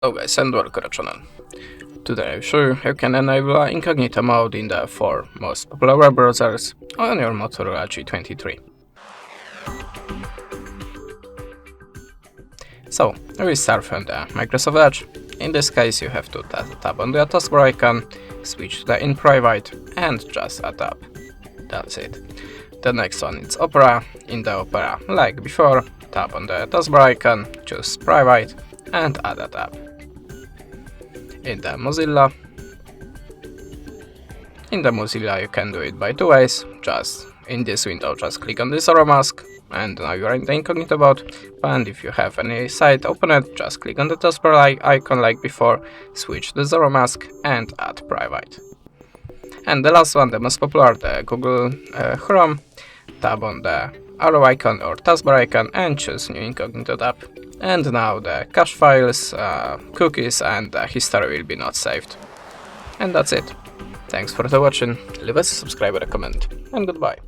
Hello guys and welcome to the channel. Today I'll show you how you can enable Incognito Mode in the 4 most popular web browsers on your Motorola G23. So, we start from the Microsoft Edge. In this case you have to tap on the taskbar icon, switch to the in private and just a tab. That's it. The next one is Opera. In the Opera, like before, tap on the taskbar icon, choose private and add a tab. In the Mozilla you can do it by two ways. Just in this window, just click on this arrow mask and now you are in the Incognito Mode. And if you have any site opened, just click on the taskbar icon like before, switch the arrow mask and add private. And the last one, the most popular, the Google Chrome, tap on the arrow icon or taskbar icon and choose new Incognito tab. And now the cache files, cookies and history will be not saved. And that's it. Thanks for watching, leave us a subscribe or a comment, and goodbye.